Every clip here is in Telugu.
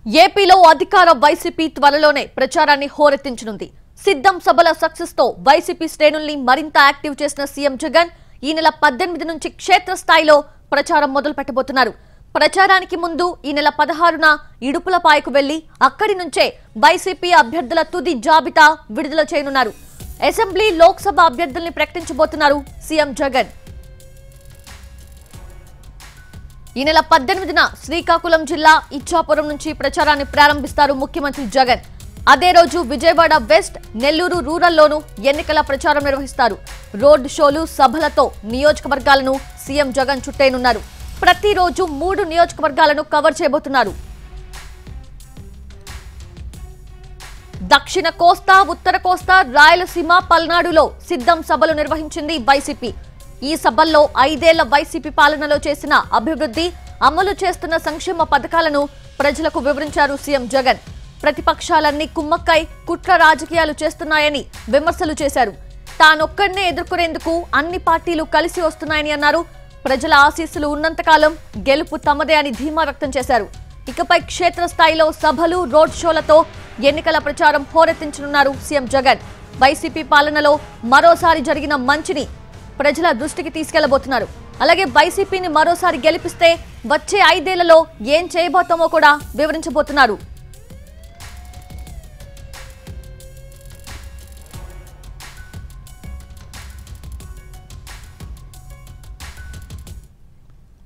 ఏపీలో అధికార వైసీపీ త్వరలోనే ప్రచారాన్ని హోరెత్తించనుంది. సిద్ధం సభల సక్సెస్ తో వైసీపీ శ్రేణుల్ని మరింత యాక్టివ్ చేసిన సీఎం జగన్ ఈ నెల 18 నుంచి క్షేత్రస్థాయిలో ప్రచారం మొదలు పెట్టబోతున్నారు. ప్రచారానికి ముందు ఈ నెల 16న ఇడుపులపాయకు వెళ్లి అక్కడి నుంచే వైసీపీ అభ్యర్థుల తుది జాబితా విడుదల చేయనున్నారు. అసెంబ్లీ, లోక్సభ అభ్యర్థుల్ని ప్రకటించబోతున్నారు సీఎం జగన్. ఈ నెల 18న శ్రీకాకుళం జిల్లా ఇచ్చాపురం నుంచి ప్రచారాన్ని ప్రారంభిస్తారు ముఖ్యమంత్రి జగన్. అదే రోజు విజయవాడ వెస్ట్, నెల్లూరు రూరల్లోనూ ఎన్నికల ప్రచారం నిర్వహిస్తారు. రోడ్ షోలు, సభలతో నియోజకవర్గాలను సీఎం జగన్ చుట్టేనున్నారు. ప్రతిరోజు 3 నియోజకవర్గాలను కవర్ చేయబోతున్నారు. దక్షిణ కోస్తా, ఉత్తర కోస్తా, రాయలసీమ, పల్నాడులో సిద్ధం సభలు నిర్వహించింది వైసీపీ. ఈ సభల్లో 5 ఏళ్ల వైసీపీ పాలనలో చేసిన అభివృద్ధి, అమలు చేస్తున్న సంక్షేమ పథకాలను ప్రజలకు వివరించారు సీఎం జగన్. ప్రతిపక్షాలన్నీ కుమ్మక్కై కుట్ర రాజకీయాలు చేస్తున్నాయని విమర్శలు చేశారు. తానొక్కడినే ఎదుర్కొనేందుకు అన్ని పార్టీలు కలిసి వస్తున్నాయని అన్నారు. ప్రజల ఆశీస్సులు ఉన్నంతకాలం గెలుపు తమదే అని ధీమా వ్యక్తం చేశారు. ఇకపై క్షేత్రస్థాయిలో సభలు, రోడ్ షోలతో ఎన్నికల ప్రచారం హోరెత్తించనున్నారు సీఎం జగన్. వైసీపీ పాలనలో మరోసారి జరిగిన మంచిని ప్రజల దృష్టికి తీసుకెళ్లబోతున్నారు. అలాగే వైసీపీని మరోసారి గెలిపిస్తే వచ్చే 5 ఏళ్లలో ఏం చేయబోతామో కూడా వివరించబోతున్నారు.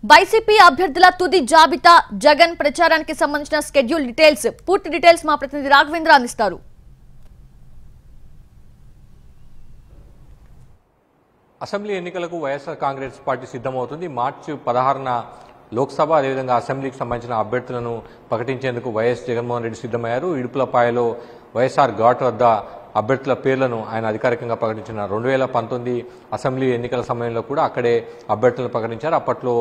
వైసీపీ అభ్యర్థుల తుది జాబితా, జగన్ ప్రచారానికి సంబంధించిన స్కెడ్యూల్ డీటెయిల్స్, పూర్తి డీటెయిల్స్ మా ప్రతినిధి రాఘవేంద్ర అందిస్తారు. అసెంబ్లీ ఎన్నికలకు వైఎస్ఆర్ కాంగ్రెస్ పార్టీ సిద్ధమవుతుంది. మార్చి 16న లోక్సభ, అదేవిధంగా అసెంబ్లీకి సంబంధించిన అభ్యర్థులను ప్రకటించేందుకు వైఎస్ జగన్మోహన్ రెడ్డి సిద్ధమయ్యారు. ఇడుపులపాయలో వైఎస్ఆర్ ఘాట్ వద్ద అభ్యర్థుల పేర్లను ఆయన అధికారికంగా ప్రకటించిన 2019 అసెంబ్లీ ఎన్నికల సమయంలో కూడా అక్కడే అభ్యర్థులను ప్రకటించారు. అప్పట్లో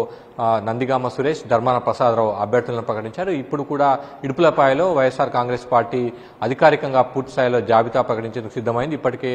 నందిగామ సురేష్, ధర్మాన ప్రసాదరావు అభ్యర్థులను ప్రకటించారు. ఇప్పుడు కూడా ఇడుపులపాయలో వైఎస్ఆర్ కాంగ్రెస్ పార్టీ అధికారికంగా పూర్తి స్థాయిలో జాబితా ప్రకటించేందుకు సిద్ధమైంది. ఇప్పటికే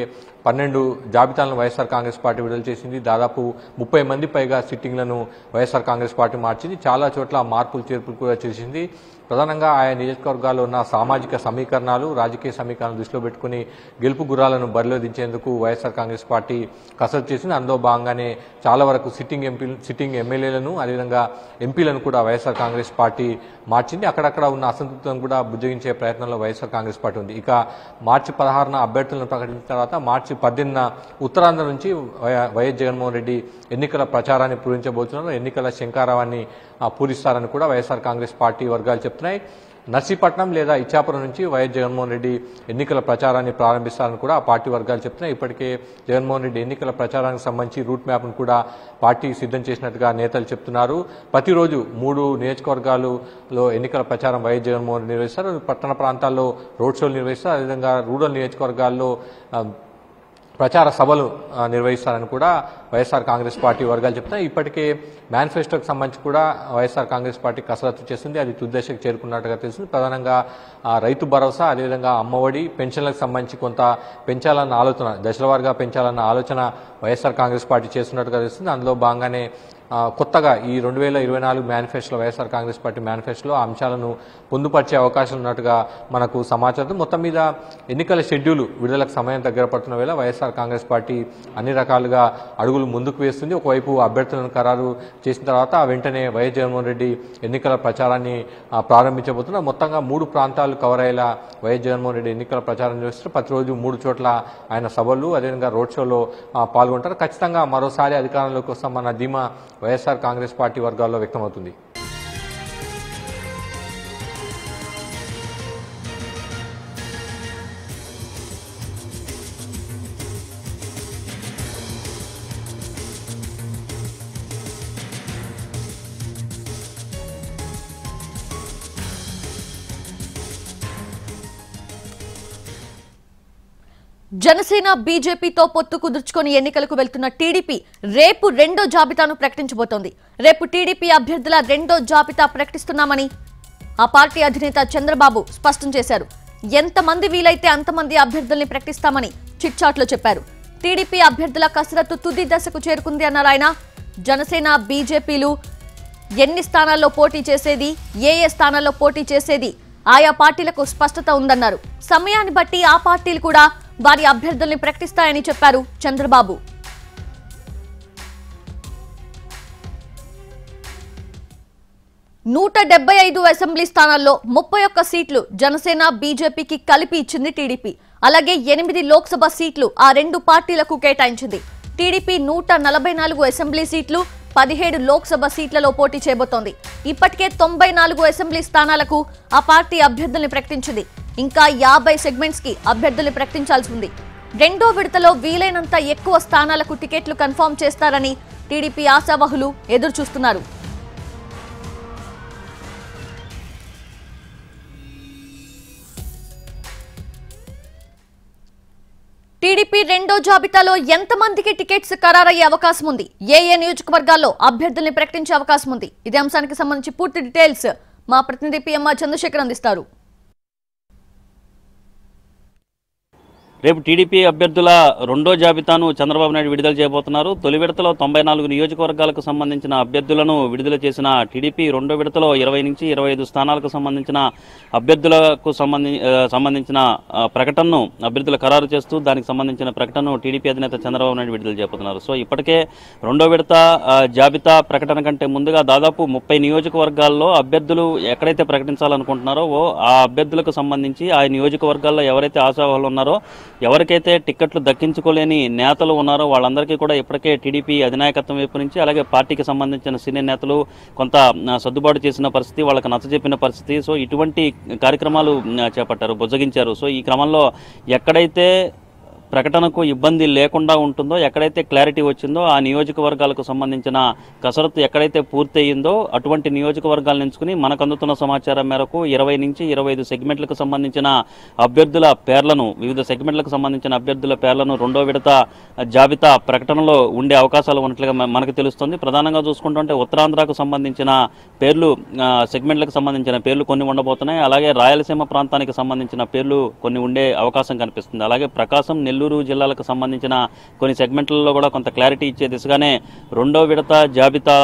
12 జాబితాలను వైఎస్ఆర్ కాంగ్రెస్ పార్టీ విడుదల చేసింది. దాదాపు 30 మంది పైగా సిట్టింగ్లను వైఎస్ఆర్ కాంగ్రెస్ పార్టీ మార్చింది. చాలా చోట్ల మార్పులు చేర్పులు కూడా చేసింది. ప్రధానంగా ఆయా నియోజకవర్గాల్లో ఉన్న సామాజిక సమీకరణాలు, రాజకీయ సమీకరణాలు దృష్టిలో పెట్టుకుని గెలుపు గుర్రాలను బరిలో దించేందుకు వైఎస్ఆర్ కాంగ్రెస్ పార్టీ కసరత్తు చేసింది. అందులో భాగంగానే చాలా వరకు సిట్టింగ్ ఎమ్మెల్యేలను, అదేవిధంగా ఎంపీలను కూడా వైఎస్ఆర్ కాంగ్రెస్ పార్టీ మార్చింది. అక్కడక్కడ ఉన్న అసంతృప్తులను కూడా బుజ్జగించే ప్రయత్నంలో వైఎస్ఆర్ కాంగ్రెస్ పార్టీ ఉంది. ఇక మార్చి 16న అభ్యర్థులను ప్రకటించిన తర్వాత మార్చి 18న ఉత్తరాంధ్ర నుంచి వైఎస్ జగన్మోహన్ రెడ్డి ఎన్నికల ప్రచారాన్ని పూరించబోతున్నారు. ఎన్నికల శంఖారావాన్ని పూరిస్తారని కూడా వైఎస్ఆర్ కాంగ్రెస్ పార్టీ వర్గాలు చెప్తున్నాయి. నర్సీపట్నం లేదా ఇచ్చాపురం నుంచి వైఎస్ జగన్మోహన్ రెడ్డి ఎన్నికల ప్రచారాన్ని ప్రారంభిస్తారని కూడా ఆ పార్టీ వర్గాలు చెప్తున్నాయి. ఇప్పటికే జగన్మోహన్ రెడ్డి ఎన్నికల ప్రచారానికి సంబంధించి రూట్ మ్యాప్ను కూడా పార్టీ సిద్ధం చేసినట్టుగా నేతలు చెప్తున్నారు. ప్రతిరోజు 3 నియోజకవర్గాలలో ఎన్నికల ప్రచారం వైఎస్ జగన్మోహన్ రెడ్డి నిర్వహిస్తారు. పట్టణ ప్రాంతాల్లో రోడ్ షోలు నిర్వహిస్తారు. అదేవిధంగా రూరల్ నియోజకవర్గాల్లో ప్రచార సభలు నిర్వహిస్తారని కూడా వైఎస్ఆర్ కాంగ్రెస్ పార్టీ వర్గాలు చెప్తున్నాయి. ఇప్పటికే మేనిఫెస్టోకి సంబంధించి కూడా వైఎస్ఆర్ కాంగ్రెస్ పార్టీ కసరత్తు చేస్తుంది. అది తుది దశకు చేరుకున్నట్టుగా తెలుస్తుంది. ప్రధానంగా రైతు భరోసా, అదేవిధంగా అమ్మఒడి, పెన్షన్లకు సంబంధించి కొంత పెంచాలన్న ఆలోచన, దశల వారీగా పెంచాలన్న ఆలోచన వైఎస్ఆర్ కాంగ్రెస్ పార్టీ చేస్తున్నట్టుగా తెలుస్తుంది. అందులో భాగంగానే కొత్తగా ఈ 2024 మేనిఫెస్టోలో, వైఎస్ఆర్ కాంగ్రెస్ పార్టీ మేనిఫెస్టోలో అంశాలను పొందుపరిచే అవకాశం ఉన్నట్టుగా మనకు సమాచారం. మొత్తం మీద ఎన్నికల షెడ్యూల్ విడుదలకు సమయం దగ్గర పడుతున్న వేళ వైఎస్ఆర్ కాంగ్రెస్ పార్టీ అన్ని రకాలుగా అడుగులు ముందుకు వేస్తుంది. ఒకవైపు అభ్యర్థులను ఖరారు చేసిన తర్వాత వెంటనే వైఎస్ జగన్మోహన్ రెడ్డి ఎన్నికల ప్రచారాన్ని ప్రారంభించబోతున్నారు. మొత్తంగా 3 ప్రాంతాలు కవర్ అయ్యేలా వైఎస్ జగన్మోహన్ రెడ్డి ఎన్నికల ప్రచారం చేస్తారు. ప్రతిరోజు 3 చోట్ల ఆయన సభలు, అదేవిధంగా రోడ్ షోలో పాల్గొంటారు. ఖచ్చితంగా మరోసారి అధికారంలోకి వస్తామన్న ధీమా వైఎస్ఆర్ కాంగ్రెస్ పార్టీ వర్గాల్లో వ్యక్తమవుతుంది. జనసేన, బీజేపీతో పొత్తు కుదుర్చుకొని ఎన్నికలకు వెళ్తున్న టీడీపీ రేపు 2వ జాబితాను ప్రకటించబోతోంది. రేపు టీడీపీ అభ్యర్థుల 2వ జాబితా ప్రకటిస్తున్నామని ఆ పార్టీ అధినేత చంద్రబాబు స్పష్టం చేశారు. ఎంతమంది వీలైతే అంతమంది అభ్యర్థుల్ని ప్రకటిస్తామని చిట్చాట్లో చెప్పారు. టీడీపీ అభ్యర్థుల కసరత్తు తుది దశకు చేరుకుంది అన్నారు ఆయన. జనసేన, బీజేపీలు ఎన్ని స్థానాల్లో పోటీ చేసేది, ఏ స్థానాల్లో పోటీ చేసేది ఆయా పార్టీలకు స్పష్టత ఉందన్నారు. సమయాన్ని బట్టి ఆ పార్టీలు కూడా వారి అభ్యర్థుల్ని ప్రకటిస్తాయని చెప్పారు చంద్రబాబు. నూట 75 అసెంబ్లీ స్థానాల్లో 31 సీట్లు జనసేన బీజేపీకి కలిపి ఇచ్చింది టీడీపీ. అలాగే 8 లోక్సభ సీట్లు ఆ రెండు పార్టీలకు కేటాయించింది. టీడీపీ 144 అసెంబ్లీ సీట్లు 17 లోక్సభ సీట్లలో పోటీ చేయబోతోంది. ఇప్పటికే 94 అసెంబ్లీ స్థానాలకు ఆ పార్టీ అభ్యర్థుల్ని ప్రకటించింది. ఇంకా 50 సెగ్మెంట్స్ కి అభ్యర్థుల్ని ప్రకటించాల్సి ఉంది. రెండో విడతలో వీలైనంత ఎక్కువ స్థానాలకు టికెట్లు కన్ఫర్మ్ చేస్తారని టీడీపీ ఆశావహులు ఎదురు చూస్తున్నారు. టీడీపీ రెండో జాబితాలో ఎంతమందికి టికెట్స్ ఖరారయ్యే అవకాశం ఉంది, ఏ నియోజకవర్గాల్లో అభ్యర్థుల్ని ప్రకటించే అవకాశం ఉంది, ఇదే అంశానికి సంబంధించి పూర్తి డీటెయిల్స్ మా ప్రతినిధి పిఎంఆర్ చంద్రశేఖర్ అందిస్తారు. రేపు టీడీపీ అభ్యర్థుల రెండో జాబితాను చంద్రబాబు నాయుడు విడుదల చేయబోతున్నారు. తొలి విడతలో 94 నియోజకవర్గాలకు సంబంధించిన అభ్యర్థులను విడుదల చేసిన టీడీపీ రెండో విడతలో 20 నుంచి 25 స్థానాలకు సంబంధించిన అభ్యర్థులకు సంబంధించిన ప్రకటనను అభ్యర్థుల ఖరారు చేస్తూ దానికి సంబంధించిన ప్రకటనను టీడీపీ అధినేత చంద్రబాబు నాయుడు విడుదల చేయబోతున్నారు. సో ఇప్పటికే రెండో విడత జాబితా ప్రకటన కంటే ముందుగా దాదాపు 30 నియోజకవర్గాల్లో అభ్యర్థులు ఎక్కడైతే ప్రకటించాలనుకుంటున్నారో ఆ అభ్యర్థులకు సంబంధించి ఆ నియోజకవర్గాల్లో ఎవరైతే ఆశావాహులు ఉన్నారో, ఎవరికైతే టిక్కెట్లు దక్కించుకోలేని నేతలు ఉన్నారో వాళ్ళందరికీ కూడా ఇప్పటికే టీడీపీ అధినాయకత్వం వైపు నుంచి అలాగే పార్టీకి సంబంధించిన సీనియర్ నేతలు కొంత సర్దుబాటు చేసిన పరిస్థితి, వాళ్ళకి నచ్చజెప్పిన పరిస్థితి. సో ఇటువంటి కార్యక్రమాలు చేపట్టారు, బుజ్జగించారు. సో ఈ క్రమంలో ఎక్కడైతే ప్రకటనకు ఇబ్బంది లేకుండా ఉంటుందో, ఎక్కడైతే క్లారిటీ వచ్చిందో ఆ నియోజకవర్గాలకు సంబంధించిన కసరత్తు ఎక్కడైతే పూర్తయిందో అటువంటి నియోజకవర్గాలను ఎంచుకుని మనకు అందుతున్న సమాచారం మేరకు 20 నుంచి 25 సెగ్మెంట్లకు సంబంధించిన అభ్యర్థుల పేర్లను, వివిధ సెగ్మెంట్లకు సంబంధించిన అభ్యర్థుల పేర్లను రెండో విడత జాబితా ప్రకటనలో ఉండే అవకాశాలు ఉన్నట్లుగా మనకు తెలుస్తుంది. ప్రధానంగా చూసుకుంటుంటే ఉత్తరాంధ్రకు సంబంధించిన పేర్లు, సెగ్మెంట్లకు సంబంధించిన పేర్లు కొన్ని ఉండబోతున్నాయి. అలాగే రాయలసీమ ప్రాంతానికి సంబంధించిన పేర్లు కొన్ని ఉండే అవకాశం కనిపిస్తుంది. అలాగే ప్రకాశం, నెల్లూరు జిల్లాలకు సంబంధించిన కొన్ని సెగ్మెంట్లలో కూడా కొంత క్లారిటీ ఇచ్చే దిశగానే రెండో విడత జాబితా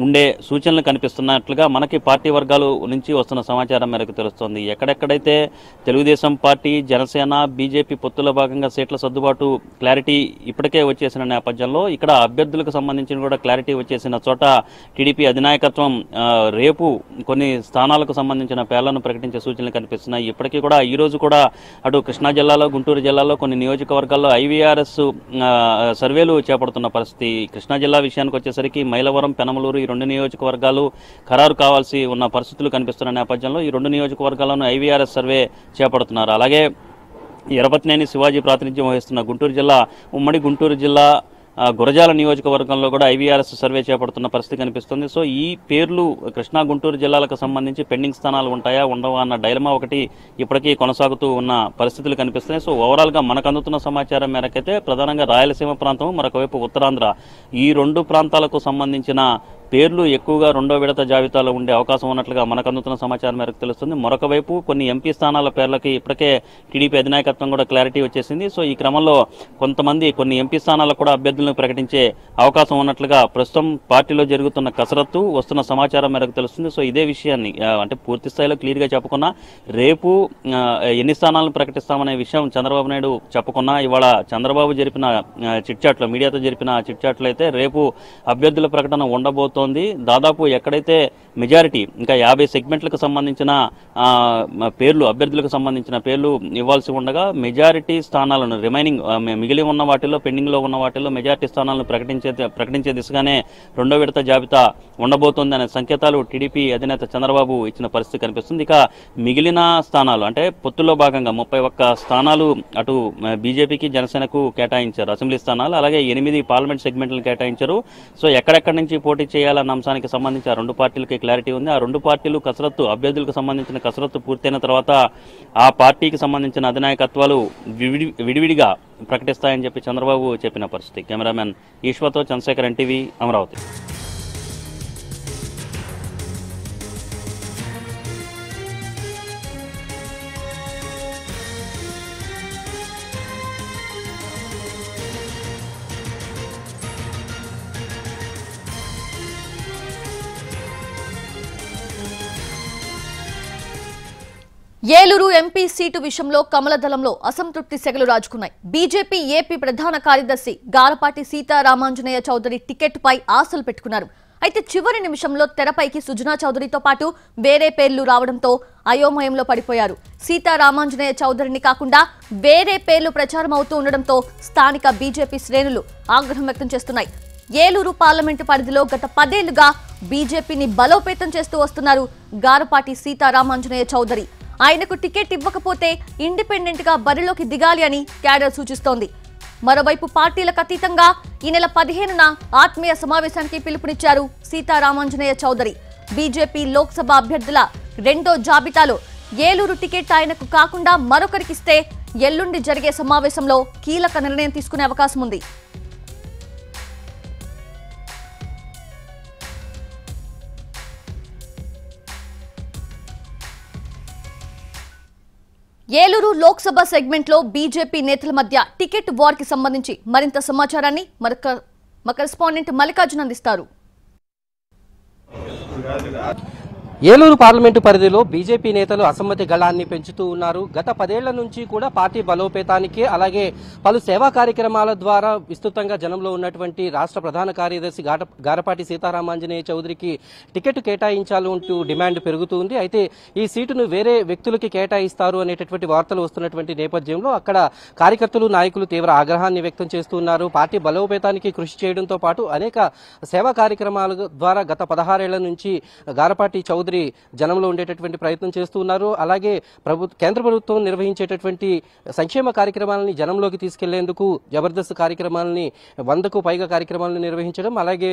ఉండే సూచనలు కనిపిస్తున్నట్లుగా మనకి పార్టీ వర్గాలు నుంచి వస్తున్న సమాచారం మేరకు తెలుస్తోంది. ఎక్కడెక్కడైతే తెలుగుదేశం పార్టీ, జనసేన, బీజేపీ పొత్తులో భాగంగా సీట్ల సర్దుబాటు క్లారిటీ ఇప్పటికే వచ్చేసిన నేపథ్యంలో ఇక్కడ అభ్యర్థులకు సంబంధించిన కూడా క్లారిటీ వచ్చేసిన చోట టీడీపీ అధినాయకత్వం రేపు కొన్ని స్థానాలకు సంబంధించిన పేర్లను ప్రకటించే సూచనలు కనిపిస్తున్నాయి. ఇప్పటికీ కూడా ఈ రోజు కూడా అటు కృష్ణా జిల్లాలో, గుంటూరు జిల్లాలో కొన్ని నియోజకవర్గాల్లో IVRS సర్వేలు చేపడుతున్న పరిస్థితి. కృష్ణా జిల్లా విషయానికి వచ్చేసరికి మైలవరం, పెనమలూరు ఈ రెండు నియోజకవర్గాలు ఖరారు కావాల్సి ఉన్న పరిస్థితులు కనిపిస్తున్న నేపథ్యంలో ఈ రెండు నియోజకవర్గాలను IVRS సర్వే చేపడుతున్నారు. అలాగే ఎరపతినేని శివాజీ ప్రాతినిధ్యం వహిస్తున్న గుంటూరు జిల్లా, ఉమ్మడి గుంటూరు జిల్లా గురజాల నియోజకవర్గంలో కూడా IVRS సర్వే చేపడుతున్న పరిస్థితి కనిపిస్తుంది. సో ఈ పేర్లు కృష్ణా, గుంటూరు జిల్లాలకు సంబంధించి పెండింగ్ స్థానాలు ఉంటాయా ఉండవా అన్న డైలమా ఒకటి ఇప్పటికీ కొనసాగుతూ ఉన్న పరిస్థితులు కనిపిస్తున్నాయి. సో ఓవరాల్గా మనకు అందుతున్న సమాచారం మేరకైతే ప్రధానంగా రాయలసీమ ప్రాంతం, మరొకవైపు ఉత్తరాంధ్ర, ఈ రెండు ప్రాంతాలకు సంబంధించిన పేర్లు ఎక్కువగా రెండో విడత జాబితాలో ఉండే అవకాశం ఉన్నట్లుగా మనకు అందుతున్న సమాచారం మేరకు తెలుస్తుంది. మరొక వైపు కొన్ని ఎంపీ స్థానాల పేర్లకి ఇప్పటికే టీడీపీ అధినాయకత్వం కూడా క్లారిటీ వచ్చేసింది. సో ఈ క్రమంలో కొంతమంది కొన్ని ఎంపీ స్థానాలకు కూడా అభ్యర్థులను ప్రకటించే అవకాశం ఉన్నట్లుగా ప్రస్తుతం పార్టీలో జరుగుతున్న కసరత్తు వస్తున్న సమాచారం మేరకు తెలుస్తుంది. సో ఇదే విషయాన్ని అంటే పూర్తి స్థాయిలో క్లియర్గా చెప్పుకున్నా, రేపు ఎన్ని స్థానాలను ప్రకటిస్తామనే విషయం చంద్రబాబు నాయుడు చెప్పుకున్నా, ఇవాళ చంద్రబాబు జరిపిన చిట్చాట్లో, మీడియాతో జరిపిన చిట్చాట్లో అయితే రేపు అభ్యర్థుల ప్రకటన ఉండబోతోంది. దాదాపు ఎక్కడైతే మెజారిటీ ఇంకా 50 సెగ్మెంట్లకు సంబంధించిన పేర్లు, అభ్యర్థులకు సంబంధించిన పేర్లు ఇవ్వాల్సి ఉండగా మెజారిటీ స్థానాలను, రిమైనింగ్ మిగిలి ఉన్న వాటిల్లో, పెండింగ్లో ఉన్న వాటిల్లో మెజారిటీ స్థానాలను ప్రకటించే దిశగానే రెండో విడత జాబితా ఉండబోతోంది అనే సంకేతాలు టీడీపీ అధినేత చంద్రబాబు ఇచ్చిన పరిస్థితి కనిపిస్తుంది. ఇక మిగిలిన స్థానాలు అంటే పొత్తులో భాగంగా 31 స్థానాలు అటు బీజేపీకి, జనసేనకు కేటాయించారు అసెంబ్లీ స్థానాలు. అలాగే 8 పార్లమెంట్ సెగ్మెంట్లను కేటాయించారు. సో ఎక్కడెక్కడి నుంచి పోటీ చేయాలన్న అంశానికి సంబంధించి ఆ రెండు పార్టీలకి క్లారిటీ ఉంది. ఆ రెండు పార్టీలు కసరత్తు, అభ్యర్థులకు సంబంధించిన కసరత్తు పూర్తయిన తర్వాత ఆ పార్టీకి సంబంధించిన అధినాయకత్వాలు విడివిడిగా ప్రకటిస్తాయని చెప్పి చంద్రబాబు చెప్పిన పరిస్థితి. కెమెరామెన్ ఈశ్వర్తో Chandrasekhar, NTV, Amaravati. Eluru MP seat విషయంలో కమలదళంలో అసంతృప్తి సెగలు రాజుకున్నాయి. బీజేపీ ఏపీ ప్రధాన కార్యదర్శి గారపాటి సీతారామాంజనేయ చౌదరి టికెట్పై ఆశలు పెట్టుకున్నారు. అయితే చివరి నిమిషంలో తెరపైకి సుజనా చౌదరితో పాటు వేరే పేర్లు రావడంతో అయోమయంలో పడిపోయారు. సీతారామాంజనేయ చౌదరిని కాకుండా వేరే పేర్లు ప్రచారం అవుతూ ఉండడంతో స్థానిక బీజేపీ శ్రేణులు ఆగ్రహం వ్యక్తం చేస్తున్నాయి. ఏలూరు పార్లమెంటు పరిధిలో గత 10 ఏళ్లుగా బీజేపీని బలోపేతం చేస్తూ వస్తున్నారు గారపాటి సీతారామాంజనేయ చౌదరి. ఆయనకు టికెట్ ఇవ్వకపోతే ఇండిపెండెంట్ గా బరిలోకి దిగాలి అని క్యాడర్ సూచిస్తోంది. మరోవైపు పార్టీలకు అతీతంగా ఈ నెల 15న ఆత్మీయ సమావేశానికి పిలుపునిచ్చారు సీతారామాంజనేయ చౌదరి. బీజేపీ లోక్సభ అభ్యర్థుల రెండో జాబితాలో ఏలూరు టికెట్ ఆయనకు కాకుండా మరొకరికిస్తే ఎల్లుండి జరిగే సమావేశంలో కీలక నిర్ణయం తీసుకునే అవకాశం ఉంది. ఏలూరు లోక్సభ సెగ్మెంట్ లో బీజేపీ నేతల మధ్య టికెట్ వార్ కి సంబంధించి మరింత సమాచారాన్ని మా కరెస్పాండెంట్ మల్లికార్జున్ అందిస్తారు. ఏలూరు పార్లమెంటు పరిధిలో బీజేపీ నేతలు అసమ్మతి గళాన్ని పెంచుతూ ఉన్నారు. గత 10 ఏళ్ల నుంచి కూడా పార్టీ బలోపేతానికి అలాగే పలు సేవా కార్యక్రమాల ద్వారా విస్తృతంగా జనంలో ఉన్నటువంటి రాష్ట్ర ప్రధాన కార్యదర్శి గారపాటి సీతారామాంజనేయ చౌదరికి టికెట్ కేటాయించాలంటూ డిమాండ్ పెరుగుతుంది. అయితే ఈ సీటును వేరే వ్యక్తులకి కేటాయిస్తారు అనేటటువంటి వార్తలు వస్తున్నటువంటి నేపథ్యంలో అక్కడ కార్యకర్తలు నాయకులు తీవ్ర ఆగ్రహాన్ని వ్యక్తం చేస్తున్నారు. పార్టీ బలోపేతానికి కృషి చేయడంతో పాటు అనేక సేవా కార్యక్రమాల ద్వారా గత 16 ఏళ్ల నుంచి గారపాటి చౌదరి జనంలో ఉండేటటువంటి ప్రయత్నం చేస్తూ ఉన్నారు. అలాగే కేంద్ర ప్రభుత్వం నిర్వహించేటటువంటి సంక్షేమ కార్యక్రమాలని జనంలోకి తీసుకెళ్లేందుకు జబర్దస్త్ కార్యక్రమాలని 100కు పైగా కార్యక్రమాలను నిర్వహించడం, అలాగే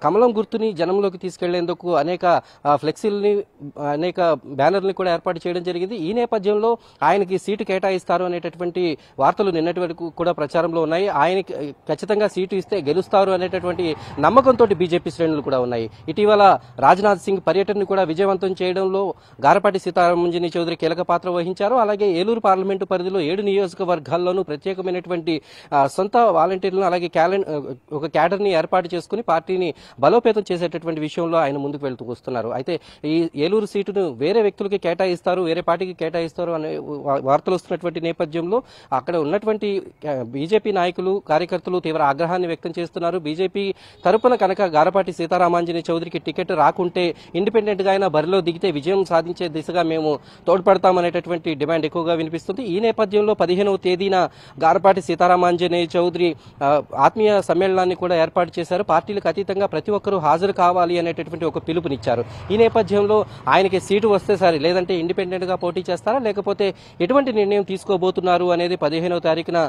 కమలం గుర్తుని జనంలోకి తీసుకెళ్లేందుకు అనేక ఫ్లెక్సీలని అనేక బ్యానర్లను కూడా ఏర్పాటు చేయడం జరిగింది. ఈ నేపథ్యంలో ఆయనకి సీటు కేటాయిస్తారు అనేటటువంటి వార్తలు నిన్నటి వరకు కూడా ప్రచారంలో ఉన్నాయి. ఆయనకి ఖచ్చితంగా సీటు ఇస్తే గెలుస్తారు అనేటటువంటి నమ్మకంతో బీజేపీ శ్రేణులు కూడా ఉన్నాయి. ఇటీవల రాజ్నాథ్ సింగ్ పర్యటనను కూడా విజయవంతం చేయడంలో గారపాటి సీతారామాంజనేయ చౌదరి కీలక పాత్ర వహించారు. అలాగే ఏలూరు పార్లమెంటు పరిధిలో 7 నియోజకవర్గాల్లోనూ ప్రత్యేకమైనటువంటి సొంత వాలంటీర్లను అలాగే ఒక క్యాడర్ ని ఏర్పాటు చేసుకుని పార్టీని బలోపేతం చేసేటటువంటి విషయంలో ఆయన ముందుకు వెళ్తూ వస్తున్నారు. అయితే ఈ ఏలూరు సీటును వేరే వ్యక్తులకి కేటాయిస్తారు, వేరే పార్టీకి కేటాయిస్తారు అనే వార్తలు వస్తున్నటువంటి నేపథ్యంలో అక్కడ ఉన్నటువంటి బీజేపీ నాయకులు కార్యకర్తలు తీవ్ర ఆగ్రహాన్ని వ్యక్తం చేస్తున్నారు. బీజేపీ తరపున కనుక గారపాటి సీతారామాంజనేయ చౌదరికి టికెట్ రాకుంటే ఇండిపెండెంట్ గా బరిలో దిగితే విజయం సాధించే దిశగా మేము తోడ్పడతామనేటటువంటి డిమాండ్ ఎక్కువగా వినిపిస్తుంది. ఈ నేపథ్యంలో 15వ తేదీన గారపాటి సీతారామాంజనేయ చౌదరి ఆత్మీయ సమ్మేళనాన్ని కూడా ఏర్పాటు చేశారు. పార్టీలకు అతీతంగా ప్రతి ఒక్కరూ హాజరు కావాలి అనేటటువంటి ఒక పిలుపునిచ్చారు. ఈ నేపథ్యంలో ఆయనకి సీటు వస్తే సరే, లేదంటే ఇండిపెండెంట్ గా పోటీ చేస్తారా లేకపోతే ఎటువంటి నిర్ణయం తీసుకోబోతున్నారు అనేది 15వ తారీఖున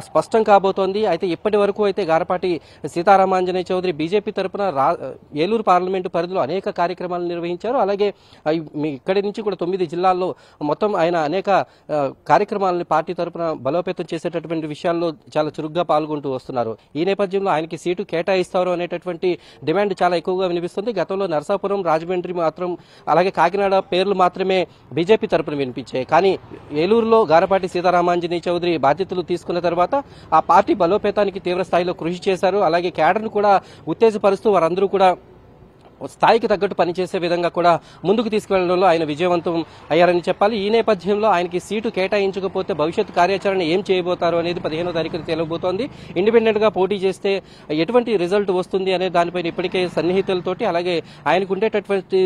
స్పష్టం కాబోతోంది. అయితే ఇప్పటి వరకు అయితే గారపాటి సీతారామాంజనేయ చౌదరి బీజేపీ తరపున ఏలూరు పార్లమెంటు పరిధిలో అనేక కార్యక్రమాలు నిర్వహించారు. అలాగే ఇక్కడి నుంచి కూడా 9 జిల్లాల్లో మొత్తం ఆయన అనేక కార్యక్రమాలను పార్టీ తరపున బలోపేతం చేసేటటువంటి విషయాల్లో చాలా చురుగ్గా పాల్గొంటూ వస్తున్నారు. ఈ నేపథ్యంలో ఆయనకి సీటు కేటాయిస్తారు అనేటటువంటి డిమాండ్ చాలా ఎక్కువగా వినిపిస్తుంది. గతంలో నరసాపురం, రాజమండ్రి మాత్రం అలాగే కాకినాడ పేర్లు మాత్రమే బీజేపీ తరపున వినిపించాయి. కానీ ఏలూరులో గారపాటి సీతారామాంజనేయ చౌదరి బాధ్యతలు తీసుకున్న తర్వాత ఆ పార్టీ బలోపేతానికి తీవ్ర స్థాయిలో కృషి చేశారు. అలాగే క్యాడర్ను కూడా ఉత్తేజపరుస్తూ వారందరూ కూడా స్థాయికి తగ్గట్టు పనిచేసే విధంగా కూడా ముందుకు తీసుకెళ్లడంలో ఆయన విజయవంతం అయ్యారని చెప్పాలి. ఈ నేపథ్యంలో ఆయనకి సీటు కేటాయించకపోతే భవిష్యత్ కార్యాచరణ ఏం చేయబోతారు అనేది 15వ తారీఖున తేలబోతోంది. ఇండిపెండెంట్ గా పోటీ చేస్తే ఎటువంటి రిజల్ట్ వస్తుంది అనే దానిపైన ఇప్పటికే సన్నిహితులతోటి అలాగే ఆయనకు ఉండేటటువంటి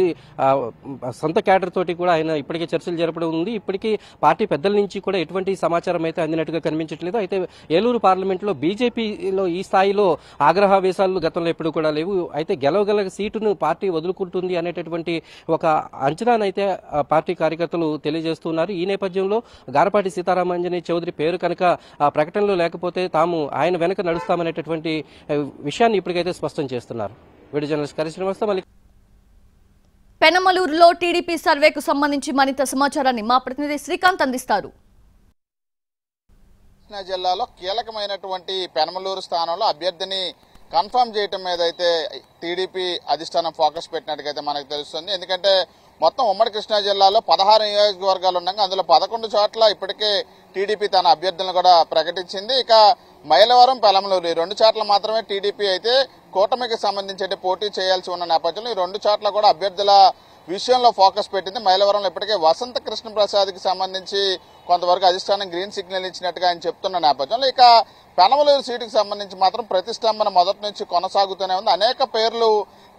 సొంత క్యాడర్ తోటి కూడా ఆయన ఇప్పటికే చర్చలు జరపడం ఉంది. ఇప్పటికీ పార్టీ పెద్దల నుంచి కూడా ఎటువంటి సమాచారం అయితే అందినట్టుగా కనిపించట్లేదు. అయితే ఏలూరు పార్లమెంట్లో బీజేపీలో ఈ స్థాయిలో ఆగ్రహావేశాలు గతంలో ఎప్పుడు కూడా లేవు. అయితే గెలవగల సీటును పార్టీ వదులుకుంటుంది అనేటటువంటి ఒక అంచనానైతే పార్టీ కార్యకర్తలు తెలియజేస్తున్నారు. ఈ నేపథ్యంలో గారపాటి సీతారామాంజనేయ చౌదరి పేరు కనుక ప్రకటనలో లేకపోతే తాము ఆయన వెనక నడుస్తామనేటటువంటి విషయాన్ని ఇప్పటికైతే స్పష్టం చేస్తున్నారు. వీడియో జర్నలిస్ట్ కరి శ్రీనివాస మళ్ళీ పెనమలూరులో టీడీపీ సర్వేకు సంబంధించి మరింత సమాచారాన్ని మా ప్రతినిధి శ్రీకాంత్ అందిస్తారు. కృష్ణా జిల్లాలో కీలకమైనటువంటి పెనమలూరు స్థానంలో అభ్యర్థిని కన్ఫర్మ్ చేయటం మీద అయితే టీడీపీ అధిష్టానం ఫోకస్ పెట్టినట్టుగా మనకు తెలుస్తుంది. ఎందుకంటే మొత్తం ఉమ్మడి కృష్ణా జిల్లాలో 16 నియోజకవర్గాలు ఉండగా అందులో 11 చోట్ల ఇప్పటికే టీడీపీ తన అభ్యర్థులను కూడా ప్రకటించింది. ఇక మైలవరం, పెనమలూరు ఈ 2 చోట్ల మాత్రమే టీడీపీ అయితే కూటమికి సంబంధించి పోటీ చేయాల్సి ఉన్న నేపథ్యంలో ఈ 2 చోట్ల కూడా అభ్యర్థుల విషయంలో ఫోకస్ పెట్టింది. మైలవరంలో ఇప్పటికే వసంత కృష్ణ ప్రసాద్కి సంబంధించి కొంతవరకు అధిష్టానం గ్రీన్ సిగ్నల్ ఇచ్చినట్టుగా ఆయన చెప్తున్న నేపథ్యంలో ఇక పెనమలూరు సీటుకు సంబంధించి మాత్రం ప్రతిష్టంభన మొదటి నుంచి కొనసాగుతూనే ఉంది. అనేక పేర్లు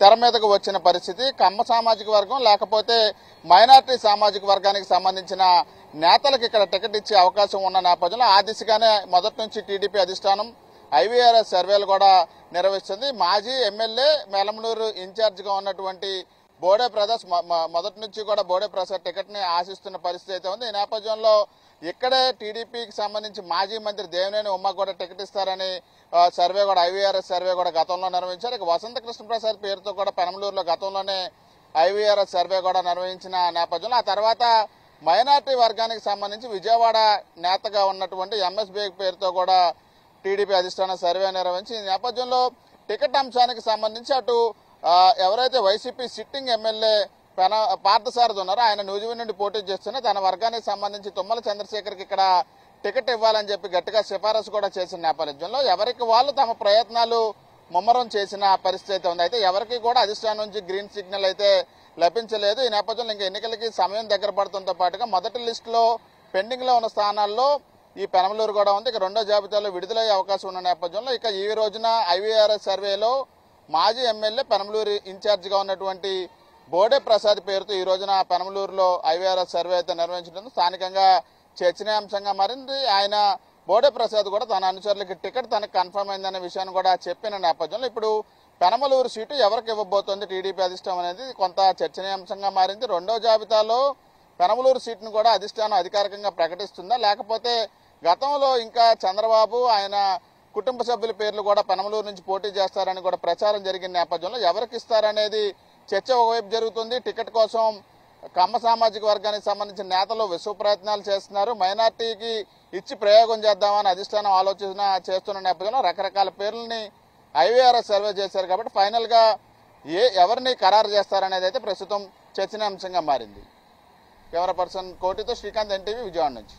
తెర మీదకు వచ్చిన పరిస్థితి. కమ్మ సామాజిక వర్గం లేకపోతే మైనారిటీ సామాజిక వర్గానికి సంబంధించిన నేతలకు ఇక్కడ టికెట్ ఇచ్చే అవకాశం ఉన్న నేపథ్యంలో ఆ దిశగానే మొదటి నుంచి టీడీపీ అధిష్టానం ఐవీఆర్ఎస్ సర్వేలు కూడా నిర్వహిస్తుంది. మాజీ ఎమ్మెల్యే మేలమనూరు ఇన్ఛార్జిగా ఉన్నటువంటి బోడే ప్రసాద్ మొదటి నుంచి కూడా బోడే ప్రసాద్ టికెట్ ని ఆశిస్తున్న పరిస్థితి అయితే ఉంది. ఈ నేపథ్యంలో ఇక్కడే టీడీపీకి సంబంధించి మాజీ మంత్రి దేవినేని ఉమ్మ కూడా టికెట్ ఇస్తారని సర్వే కూడా ఐవీఆర్ఎస్ సర్వే కూడా గతంలో నిర్వహించారు. ఇక వసంత కృష్ణ ప్రసాద్ పేరుతో కూడా పెనమలూరులో గతంలోనే ఐవీఆర్ఎస్ సర్వే కూడా నిర్వహించిన నేపథ్యంలో ఆ తర్వాత మైనార్టీ వర్గానికి సంబంధించి విజయవాడ నేతగా ఉన్నటువంటి ఎంఎస్బీ పేరుతో కూడా టీడీపీ అధిష్టానం సర్వే నిర్వహించి ఈ నేపథ్యంలో టికెట్ అంశానికి సంబంధించి అటు ఎవరైతే వైసీపీ సిట్టింగ్ ఎమ్మెల్యే పార్థసారథి ఉన్నారో ఆయన నూజివీడు నుండి పోటీ చేస్తున్న తన వర్గానికి సంబంధించి తుమ్మల చంద్రశేఖర్కి ఇక్కడ టికెట్ ఇవ్వాలని చెప్పి గట్టిగా సిఫారసు కూడా చేసిన నేపథ్యంలో ఎవరికి వాళ్ళు తమ ప్రయత్నాలు ముమ్మరం చేసిన పరిస్థితి అయితే ఉంది. అయితే ఎవరికి కూడా అధిష్టానం నుంచి గ్రీన్ సిగ్నల్ అయితే లభించలేదు. ఈ నేపథ్యంలో ఇంకా ఎన్నికలకి సమయం దగ్గర పడుతుంతో పాటుగా మొదటి లిస్టులో పెండింగ్ లో ఉన్న స్థానాల్లో ఈ పెనమలూరు కూడా ఉంది. ఇక రెండో జాబితాలో విడుదలయ్యే అవకాశం ఉన్న నేపథ్యంలో ఇక ఈ రోజున ఐవీఆర్ఎస్ సర్వేలో మాజీ ఎమ్మెల్యే పెనమలూరు ఇన్ఛార్జిగా ఉన్నటువంటి బోడే ప్రసాద్ పేరుతో ఈ రోజున పెనమలూరులో ఐవీఆర్ఎస్ సర్వే అయితే నిర్వహించడం స్థానికంగా చర్చనీయాంశంగా మారింది. ఆయన బోడే ప్రసాద్ కూడా తన అనుచరులకి టికెట్ తనకు కన్ఫర్మ్ అయిందనే విషయాన్ని కూడా చెప్పిన నేపథ్యంలో ఇప్పుడు పెనమలూరు సీటు ఎవరికి ఇవ్వబోతోంది టీడీపీ అధిష్టానం అనేది కొంత చర్చనీయాంశంగా మారింది. రెండో జాబితాలో పెనమలూరు సీటును కూడా అధిష్టానం అధికారికంగా ప్రకటిస్తుందా లేకపోతే గతంలో ఇంకా చంద్రబాబు ఆయన కుటుంబ సభ్యుల పేర్లు కూడా పెనమలూరు నుంచి పోటీ చేస్తారని కూడా ప్రచారం జరిగిన నేపథ్యంలో ఎవరికి ఇస్తారనేది చర్చ ఒకవైపు జరుగుతుంది. టికెట్ కోసం కమ్మ సామాజిక వర్గానికి సంబంధించిన నేతలు విశ్వ ప్రయత్నాలు చేస్తున్నారు. మైనార్టీకి ఇచ్చి ప్రయోగం చేద్దామని అధిష్టానం ఆలోచన చేస్తున్న నేపథ్యంలో రకరకాల పేర్లని ఐవీఆర్ఎస్ సర్వే చేశారు కాబట్టి ఫైనల్ గా ఎవరిని ఖరారు చేస్తారనేది అయితే ప్రస్తుతం చర్చనీయాంశంగా మారింది. కెమెరా పర్సన్ కోటితో శ్రీకాంత్, ఎన్టీవీ, విజయవాడ నుంచి.